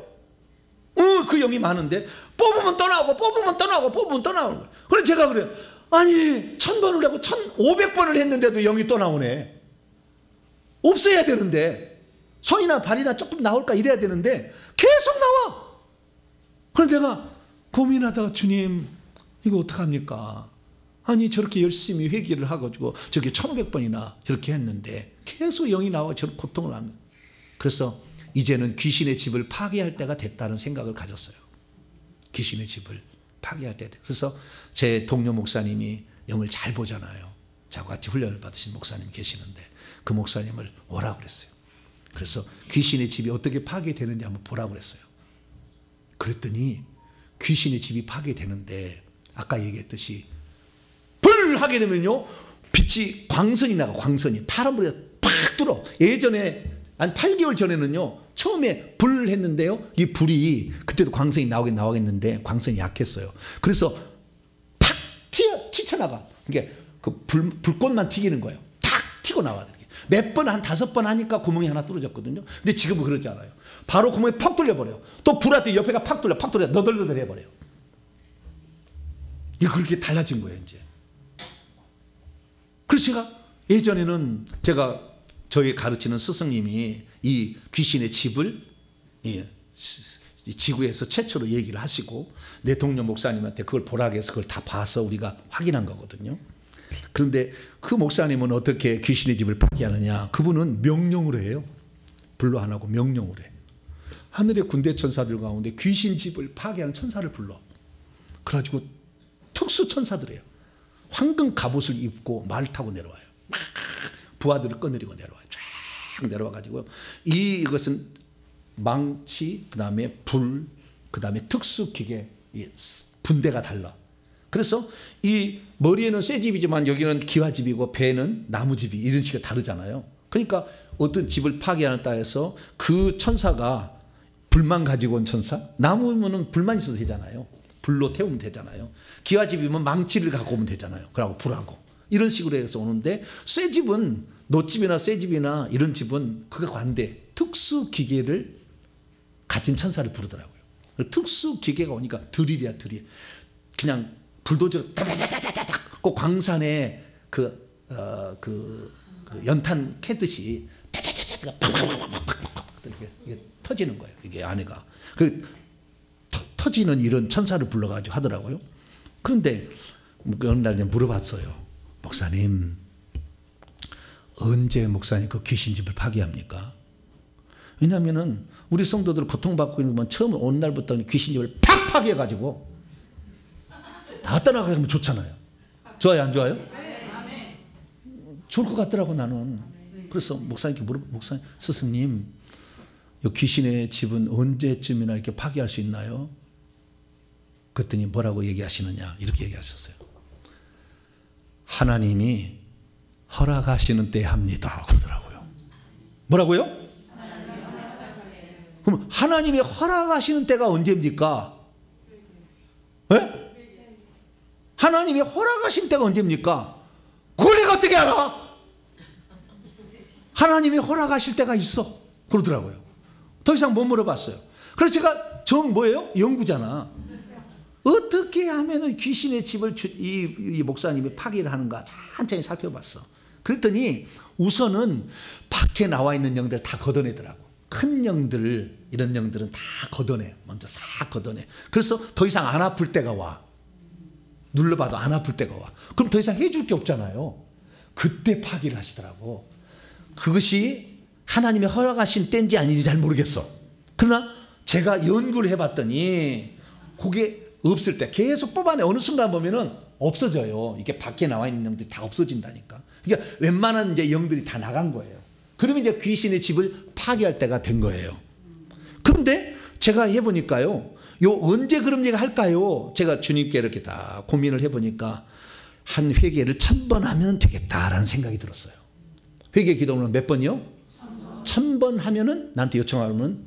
그 영이 많은데 뽑으면 떠나오고 뽑으면 떠나오고 뽑으면 떠나오는 거예요. 그래서 제가 그래요. 아니 1000번을 하고 1500번을 했는데도 영이 또 나오네. 없어야 되는데 손이나 발이나 조금 나올까 이래야 되는데 계속 나와. 그래서 내가 고민하다가 주님 이거 어떡합니까? 아니 저렇게 열심히 회개를 하가지고 저렇게 1500번이나 저렇게 했는데 계속 영이 나와 저런 고통을 합니다. 그래서 이제는 귀신의 집을 파괴할 때가 됐다는 생각을 가졌어요. 귀신의 집을 파괴할 때. 그래서 제 동료 목사님이 영을 잘 보잖아요. 저와 같이 훈련을 받으신 목사님 계시는데 그 목사님을 오라고 그랬어요. 그래서 귀신의 집이 어떻게 파괴되는지 한번 보라고 그랬어요. 그랬더니 귀신의 집이 파괴되는데 아까 얘기했듯이 불 하게 되면요 광선이 나가. 광선이 파란불이 팍 들어. 예전에 한 8개월 전에는요 처음에 불을 했는데요. 이 불이 그때도 광선이 나오겠는데 광선이 약했어요. 그래서 탁 튀쳐나가. 이게 그 불꽃만 튀기는 거예요. 탁 튀고 나와요. 몇 번, 한 5번 하니까 구멍이 하나 뚫어졌거든요. 근데 지금은 그러지 않아요. 바로 구멍이 팍 뚫려버려요. 또 불할 때 옆에가 팍 뚫려 너덜너덜 해버려요. 이게 그렇게 달라진 거예요, 이제. 그래서 제가 예전에는 저희 가르치는 스승님이 이 귀신의 집을 지구에서 최초로 얘기를 하시고 내 동료 목사님한테 그걸 보라고 해서 그걸 다 봐서 우리가 확인한 거거든요. 그런데 그 목사님은 어떻게 귀신의 집을 파괴하느냐. 그분은 명령으로 해요. 불로 안 하고 명령으로 해. 하늘의 군대 천사들 가운데 귀신 집을 파괴하는 천사를 불러. 그래가지고 특수 천사들이에요. 황금 갑옷을 입고 말을 타고 내려와요. 막 부하들을 꺼내리고 내려와요. 쫙 내려와가지고 이것은 망치, 그 다음에 불, 그 다음에 특수기계, 분대가 달라. 그래서 이 머리에는 쇠집이지만 여기는 기와집이고 배는 나무집이 이런 식으로 다르잖아요. 그러니까 어떤 집을 파괴하는 따라서 그 천사가 불만 가지고 온 천사, 나무면은 불만 있어도 되잖아요. 불로 태우면 되잖아요. 기와집이면 망치를 갖고 오면 되잖아요. 그러고 불하고 이런 식으로 해서 오는데 쇠집은 노집이나 쇠집이나 이런 집은 그게 관대 특수 기계를 가진 천사를 부르더라고요. 특수 기계가 오니까 드릴이야 드릴. 그냥 불도저 다다다다다닥 그 광산에 그 연탄 캐듯이 다다다다닥 팍팍팍팍팍 이게 터지는 거예요. 이게 안에가 터지는 이런 천사를 불러가지고 하더라고요. 그런데 어느 날 물어봤어요. 목사님, 언제 목사님 그 귀신집을 파괴합니까? 왜냐하면은 우리 성도들 고통받고 있는 건 처음 온 날부터 귀신집을 팍 파괴해가지고 다 떠나가면 좋잖아요. 좋아요, 안 좋아요? 좋을 것 같더라고 나는. 그래서 목사님께 목사님, 스승님, 이 귀신의 집은 언제쯤이나 이렇게 파괴할 수 있나요? 그랬더니 뭐라고 얘기하시느냐 이렇게 얘기하셨어요. 하나님이 허락하시는 때 합니다 그러더라고요. 뭐라고요? 그럼 하나님이 허락하시는 때가 언제입니까? 네? 하나님이 허락하신 때가 언제입니까? 그걸 내가 어떻게 알아? 하나님이 허락하실 때가 있어 그러더라고요. 더 이상 못 물어봤어요. 그래서 제가 뭐예요? 연구잖아. 어떻게 하면 귀신의 집을 이 목사님이 파괴를 하는가 천천히 살펴봤어. 그랬더니 우선은 밖에 나와 있는 영들 다 걷어내더라고. 큰 영들, 이런 영들은 다 걷어내. 먼저 싹 걷어내. 그래서 더 이상 안 아플 때가 와. 눌러봐도 안 아플 때가 와. 그럼 더 이상 해줄 게 없잖아요. 그때 파괴를 하시더라고. 그것이 하나님의 허락하신 때인지 아닌지 잘 모르겠어. 그러나 제가 연구를 해봤더니 그게 없을 때 계속 뽑아내. 어느 순간 보면은 없어져요. 이게 밖에 나와 있는 영들이 다 없어진다니까. 그러니까 웬만한 이제 영들이 다 나간 거예요. 그러면 이제 귀신의 집을 파괴할 때가 된 거예요. 그런데 제가 해보니까요. 언제 그런 얘기 할까요? 제가 주님께 이렇게 다 고민을 해보니까 한 회개를 1000번 하면 되겠다라는 생각이 들었어요. 회개 기도는 몇 번이요? 1000번 하면은 나한테 요청하면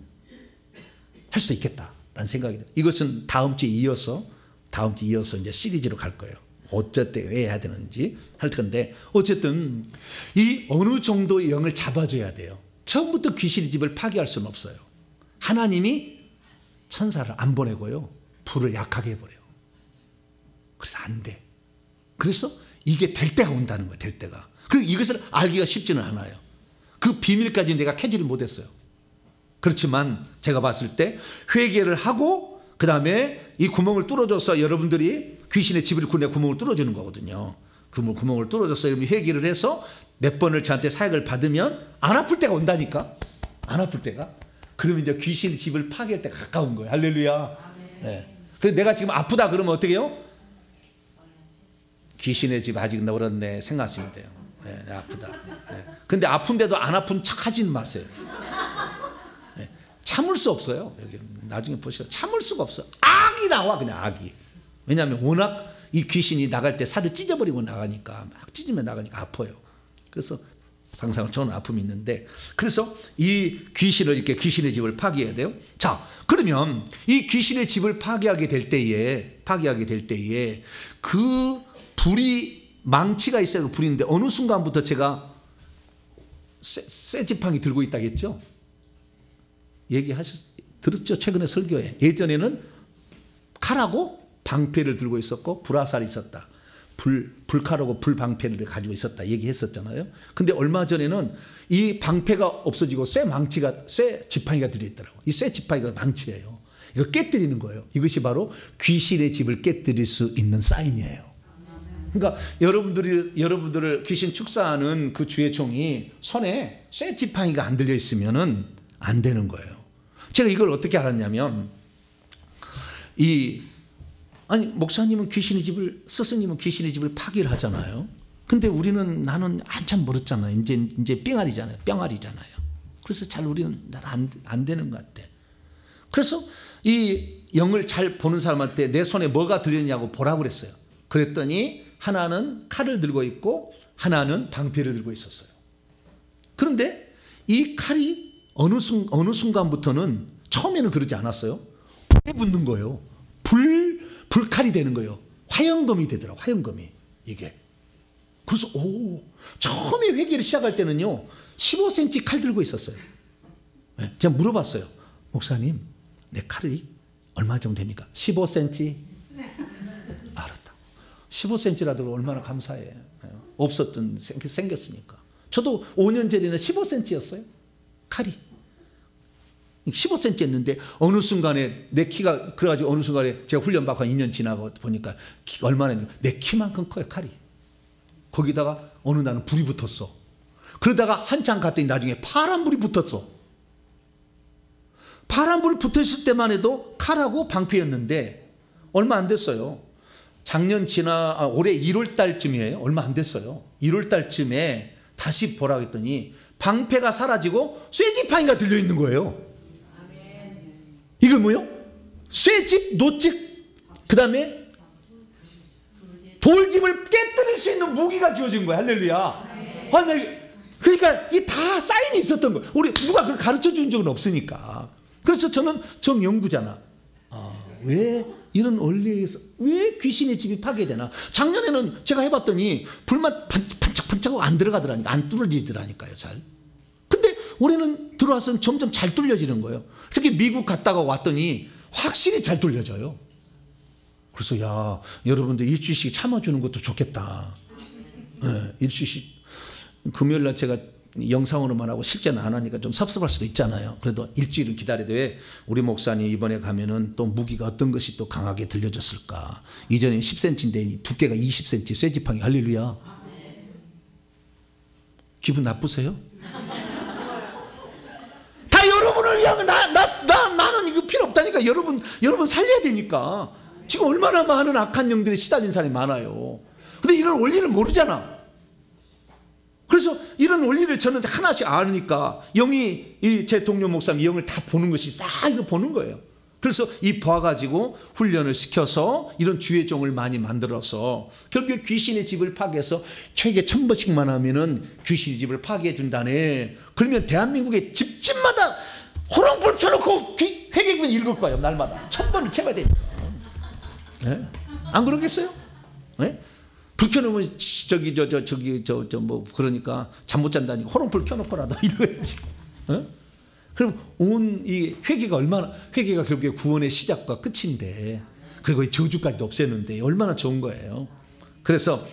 할 수도 있겠다라는 생각이 들어요. 이것은 다음 주에 이어서 이제 시리즈로 갈 거예요. 어쨌든 왜 해야 되는지 할 건데 어쨌든 이 어느 정도의 영을 잡아줘야 돼요. 처음부터 귀신의 집을 파괴할 수는 없어요. 하나님이 천사를 안 보내고요. 불을 약하게 해버려요. 그래서 안 돼. 그래서 이게 될 때가 온다는 거예요. 될 때가. 그리고 이것을 알기가 쉽지는 않아요. 그 비밀까지 내가 캐지를 못했어요. 그렇지만 제가 봤을 때 회개를 하고 그 다음에 이 구멍을 뚫어줘서 여러분들이 귀신의 집을 군내 구멍을 뚫어주는 거거든요. 구멍을 뚫어줘서 여러분이 회개를 해서 몇 번을 저한테 사역을 받으면 안 아플 때가 온다니까. 안 아플 때가. 그러면 이제 귀신의 집을 파괴할 때가 가까운 거예요. 할렐루야. 네. 그래서 내가 지금 아프다 그러면 어떻게 해요? 귀신의 집 아직 멀었네 생각하시면 돼요. 네, 아프다. 네. 근데 아픈데도 안 아픈 척 하지는 마세요. 네. 참을 수 없어요. 여기 나중에 보시고 참을 수가 없어요. 악이 나와 그냥 악이. 왜냐하면 워낙 이 귀신이 나갈 때 살을 찢어버리고 나가니까 막 찢으면 나가니까 아파요. 그래서 상상을 저는 아픔이 있는데, 그래서 이 귀신을 이렇게 귀신의 집을 파괴해야 돼요. 자, 그러면 이 귀신의 집을 파괴하게 될 때에 그 불이 망치가 있어요. 불이 있는데 어느 순간부터 제가 쇠 지팡이 들고 있다겠죠? 들었죠? 최근에 설교에. 예전에는 칼하고 방패를 들고 있었고 불화살이 있었다. 불칼하고 불방패를 가지고 있었다 얘기했었잖아요. 근데 얼마 전에는 이 방패가 없어지고 쇠 지팡이가 들어있더라고요. 이 쇠 지팡이가 망치예요. 이거 깨뜨리는 거예요. 이것이 바로 귀신의 집을 깨뜨릴 수 있는 사인이에요. 그러니까 여러분들을 귀신 축사하는 그 주의 종이 손에 쇠 지팡이가 안 들려 있으면은 안 되는 거예요. 제가 이걸 어떻게 알았냐면, 목사님은 스승님은 귀신의 집을 파괴를 하잖아요. 근데 나는 한참 멀었잖아요. 이제 뿅알이잖아요. 그래서 우리는 안 되는 것 같아. 그래서 이 영을 잘 보는 사람한테 내 손에 뭐가 들렸냐고 보라고 그랬어요. 그랬더니 하나는 칼을 들고 있고 하나는 방패를 들고 있었어요. 그런데 이 칼이 어느 순간부터는, 처음에는 그러지 않았어요. 불에 붙는 거예요. 불칼이 되는 거예요. 화영검이 되더라고요. 화영검이 이게. 그래서 처음에 회개를 시작할 때는요 15cm 칼 들고 있었어요. 네, 제가 물어봤어요. 목사님, 내 칼이 얼마 정도 됩니까? 15cm. 알았다. 15cm라도 얼마나 감사해. 없었던 생겼으니까. 저도 5년 전에는 15cm였어요. 칼이 15cm였는데 어느 순간에 내 키가, 그래가지고 어느 순간에 제가 훈련받고 한 2년 지나고 보니까 얼마나, 내 키만큼 커요 칼이. 거기다가 어느 날은 불이 붙었어. 그러다가 한참 갔더니 나중에 파란 불이 붙었어. 파란 불이 붙었을 때만 해도 칼하고 방패였는데 얼마 안 됐어요. 올해 1월 달쯤이에요. 얼마 안 됐어요. 1월 달쯤에 다시 보라고 했더니 방패가 사라지고 쇠지팡이가 들려있는 거예요. 이건 뭐요? 쇠집, 노집, 그 다음에 돌집을 깨뜨릴 수 있는 무기가 주어진 거야. 할렐루야. 그러니까 이 다 사인이 있었던 거예요. 우리 누가 그걸 가르쳐 준 적은 없으니까. 그래서 저는 정연구잖아. 왜 이런 원리에서 왜 귀신의 집이 파괴되나? 작년에는 제가 해봤더니 불만 반짝반짝하고 안 들어가더라니까. 안 뚫어지더라니까요, 잘. 근데 올해는 들어와서는 점점 잘 뚫려지는 거예요. 특히 미국 갔다가 왔더니 확실히 잘 뚫려져요. 그래서 여러분들 일주일씩 참아주는 것도 좋겠다. 네, 일주일씩. 금요일날 제가 영상으로만 하고 실제는 안 하니까 좀 섭섭할 수도 있잖아요. 그래도 일주일은 기다려도 왜 우리 목사님 이번에 가면은 또 무기가 어떤 것이 또 강하게 들려졌을까. 이전에 10cm인데 두께가 20cm 쇠지팡이. 할렐루야. 기분 나쁘세요? 다 여러분을 위하면 나는 이거 필요 없다니까. 여러분 살려야 되니까. 지금 얼마나 많은 악한 영들에 시달린 사람이 많아요. 근데 이런 원리를 모르잖아. 그래서 이런 원리를 저는 하나씩 아니까 제 동료 목사님 이 영을 다 보는 것이 싹 이거 보는 거예요. 그래서 이 봐가지고 훈련을 시켜서 이런 주의 종을 많이 만들어서 결국에 귀신의 집을 파괴해서 최대 1000번씩만 하면은 귀신의 집을 파괴해 준다네. 그러면 대한민국의 집집마다 호롱불 켜놓고 회개문 읽을 거예요. 날마다 1000번을 채워야 되니까. 네? 안 그러겠어요? 네? 불 켜놓으면 뭐 그러니까 잠 못 잔다니까 호롱불 켜놓고라도 이러야지. 어? 그럼 이 회개가 결국에 구원의 시작과 끝인데, 그리고 저주까지도 없애는데 얼마나 좋은 거예요. 그래서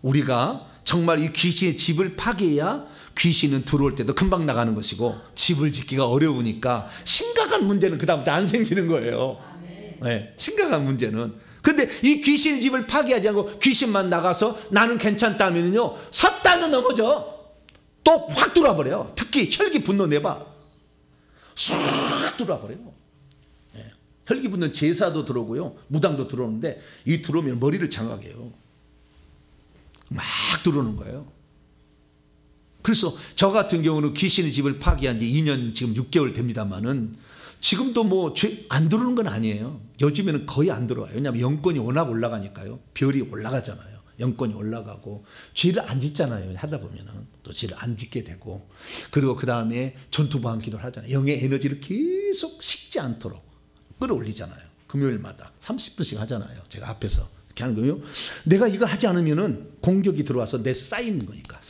우리가 정말 이 귀신의 집을 파괴해야 귀신은 들어올 때도 금방 나가는 것이고, 집을 짓기가 어려우니까 심각한 문제는 그다음부터 안 생기는 거예요. 네, 심각한 문제는. 그런데 이 귀신의 집을 파괴하지 않고 귀신만 나가서 나는 괜찮다면요, 섰다는 넘어져. 또 확 들어와버려요. 특히 혈기 분노 내봐. 쑥 들어와버려요. 네. 혈기 분노 제사도 들어오고요, 무당도 들어오는데 이 들어오면 머리를 장악해요. 막 들어오는 거예요. 그래서 저 같은 경우는 귀신의 집을 파괴한 지 2년 지금 6개월 됩니다만은 지금도 뭐 안 들어오는 건 아니에요. 요즘에는 거의 안 들어와요. 왜냐하면 영권이 워낙 올라가니까요. 별이 올라가잖아요. 영권이 올라가고 죄를 안 짓잖아요. 하다 보면은 또 죄를 안 짓게 되고 그리고 그 다음에 전투방언 기도를 하잖아요. 영의 에너지를 계속 식지 않도록 끌어올리잖아요. 금요일마다 30분씩 하잖아요. 제가 앞에서 이렇게 하는 거예요. 내가 이거 하지 않으면은 공격이 들어와서 내 쌓이는 거니까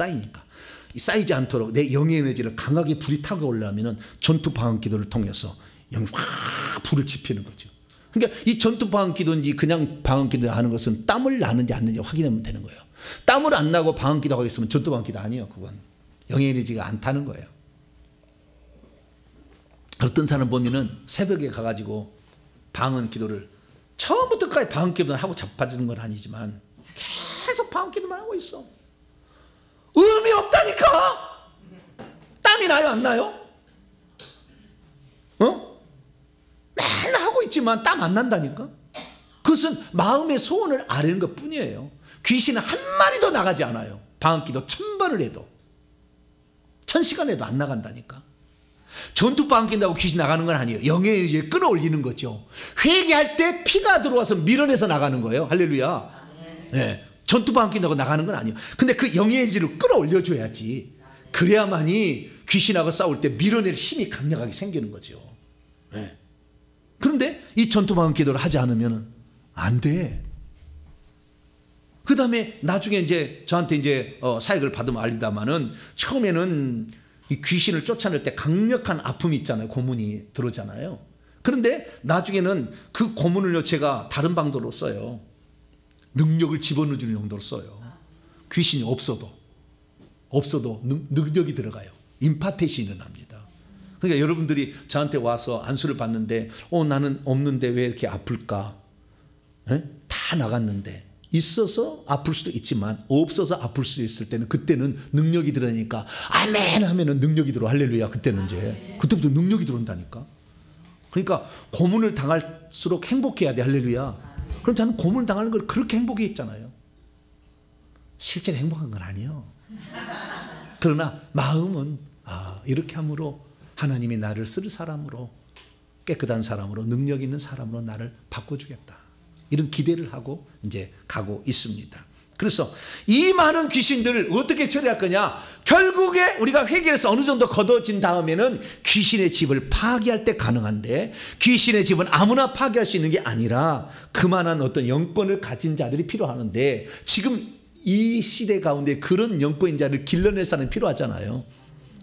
쌓이지 않도록 내 영의 에너지를 강하게 불이 타고 올라오면은 전투방언 기도를 통해서 영이 확 불을 지피는 거죠. 그러니까 이 전투 방언 기도인지 그냥 방언 기도 하는 것은 땀을 나는지 안 나는지 확인하면 되는 거예요. 땀을 안 나고 방언 기도 하고 있으면 전투 방언 기도 아니에요. 그건 영의 에너지가 안 타는 거예요. 어떤 사람 보면은 새벽에 가가지고 방언 기도를 처음부터 끝까지 방언 기도를 하고 자빠지는 건 아니지만 계속 방언 기도만 하고 있어. 의미 없다니까. 땀이 나요 안 나요? 맨날 하고 있지만 땀 안 난다니까. 그것은 마음의 소원을 아뢰는 것 뿐이에요. 귀신은 한 마리도 나가지 않아요. 방언기도 1000번을 해도 1000시간 해도 안 나간다니까. 전투 방언기도하고 귀신 나가는 건 아니에요. 영의 에너지를 끌어올리는 거죠. 회개할 때 피가 들어와서 밀어내서 나가는 거예요. 할렐루야. 네. 전투 방언기도하고 나가는 건 아니에요. 근데 그 영의 에너지를 끌어올려줘야지. 그래야만이 귀신하고 싸울 때 밀어낼 힘이 강력하게 생기는 거죠. 네. 그런데 이 전투 방언 기도를 하지 않으면 안 돼. 그 다음에 나중에 이제 저한테 이제 사역을 받으면 알리다마는 처음에는 이 귀신을 쫓아낼 때 강력한 아픔이 있잖아요. 고문이 들어오잖아요. 그런데 나중에는 그 고문을요 제가 다른 방도로 써요. 능력을 집어넣어주는 용도로 써요. 귀신이 없어도 능력이 들어가요. 임파테이션이 일어납니다. 그러니까 여러분들이 저한테 와서 안수를 받는데 나는 없는데 왜 이렇게 아플까? 에? 다 나갔는데 있어서 아플 수도 있지만 없어서 아플 수도 있을 때는 그때는 능력이 들어가니까 아멘 하면은 능력이 들어. 할렐루야. 그때는 이제 그때부터 능력이 들어온다니까. 그러니까 고문을 당할수록 행복해야 돼. 할렐루야. 그럼 저는 고문을 당하는 걸 그렇게 행복해 했잖아요. 실제로 행복한 건 아니에요. 그러나 마음은 이렇게 함으로 하나님이 나를 쓸 사람으로 깨끗한 사람으로 능력 있는 사람으로 나를 바꿔주겠다. 이런 기대를 하고 이제 가고 있습니다. 그래서 이 많은 귀신들을 어떻게 처리할 거냐? 결국에 우리가 회개해서 어느 정도 걷어진 다음에는 귀신의 집을 파괴할 때 가능한데 귀신의 집은 아무나 파괴할 수 있는 게 아니라 그만한 어떤 영권을 가진 자들이 필요하는데 지금 이 시대 가운데 그런 영권인 자를 길러낼 사람이 필요하잖아요.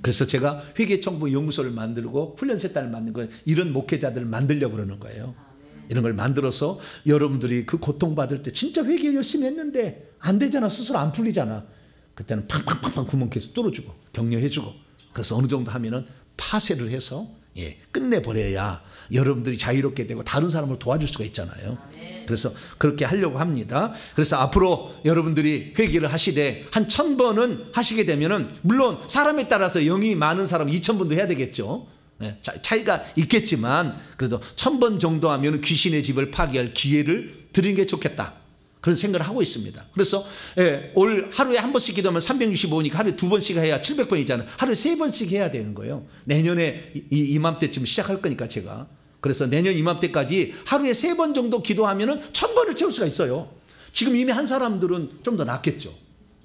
그래서 제가 회개청부 연구소를 만들고 훈련센터를 만든 거예요. 이런 목회자들을 만들려고 그러는 거예요. 이런 걸 만들어서 여러분들이 그 고통받을 때 진짜 회개 열심히 했는데 안 되잖아. 스스로 안 풀리잖아. 그때는 팡팡팡팡 구멍 계속 뚫어주고 격려해주고 그래서 어느 정도 하면은 파쇄를 해서 끝내버려야 여러분들이 자유롭게 되고 다른 사람을 도와줄 수가 있잖아요. 그래서 그렇게 하려고 합니다. 그래서 앞으로 여러분들이 회개를 하시되 한 1000번은 하시게 되면은 물론 사람에 따라서 영이 많은 사람 2000번도 해야 되겠죠. 차이가 있겠지만 그래도 1000번 정도 하면 귀신의 집을 파괴할 기회를 드리는 게 좋겠다. 그런 생각을 하고 있습니다. 그래서 올 하루에 한 번씩 기도하면 365니까 하루에 2번씩 해야 700번이잖아요. 하루에 3번씩 해야 되는 거예요. 내년에 이맘때쯤 시작할 거니까 제가. 그래서 내년 이맘때까지 하루에 3번 정도 기도하면 1000번을 채울 수가 있어요. 지금 이미 한 사람들은 좀 더 낫겠죠.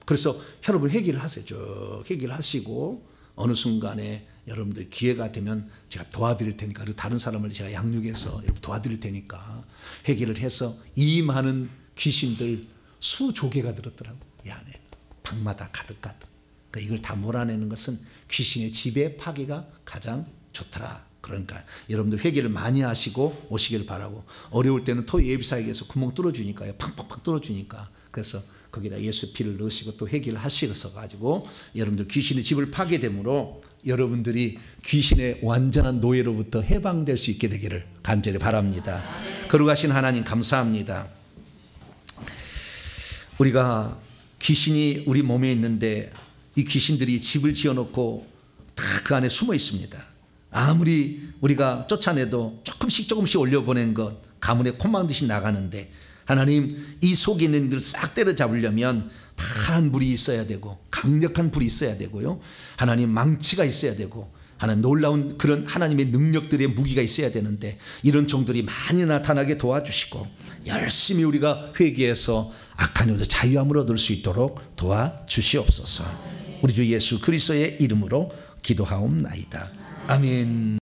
그래서 여러분 회개를 하세요. 쭉 회개를 하시고 어느 순간에 여러분들 기회가 되면 제가 도와드릴 테니까 그리고 다른 사람을 제가 양육해서 도와드릴 테니까 회개를 해서 이 많은 귀신들 수조개가 들었더라고. 이 안에 방마다 가득. 그러니까 이걸 다 몰아내는 것은 귀신의 지배 파괴가 가장 좋더라. 그러니까 여러분들 회개를 많이 하시고 오시기를 바라고 어려울 때는 토 예비사역에서 구멍 뚫어주니까요. 팡팡팡 뚫어주니까 그래서 거기다 예수 피를 넣으시고 또 회개를 하셔서 가지고 여러분들 귀신의 집을 파괴됨으로 여러분들이 귀신의 완전한 노예로부터 해방될 수 있게 되기를 간절히 바랍니다. 거룩하신 하나님 감사합니다. 우리가 귀신이 우리 몸에 있는데 이 귀신들이 집을 지어놓고 다 그 안에 숨어 있습니다. 아무리 우리가 쫓아내도 조금씩 올려보낸 것 가문에 콧망듯이 나가는데 하나님 이 속에 있는 것을 싹 때려잡으려면 파란 불이 있어야 되고 강력한 불이 있어야 되고요. 하나님 망치가 있어야 되고 하나님 놀라운 그런 하나님의 능력들의 무기가 있어야 되는데 이런 종들이 많이 나타나게 도와주시고 열심히 우리가 회개해서 악한 영에서 자유함을 얻을 수 있도록 도와주시옵소서. 우리 주 예수 그리스도의 이름으로 기도하옵나이다. 아멘.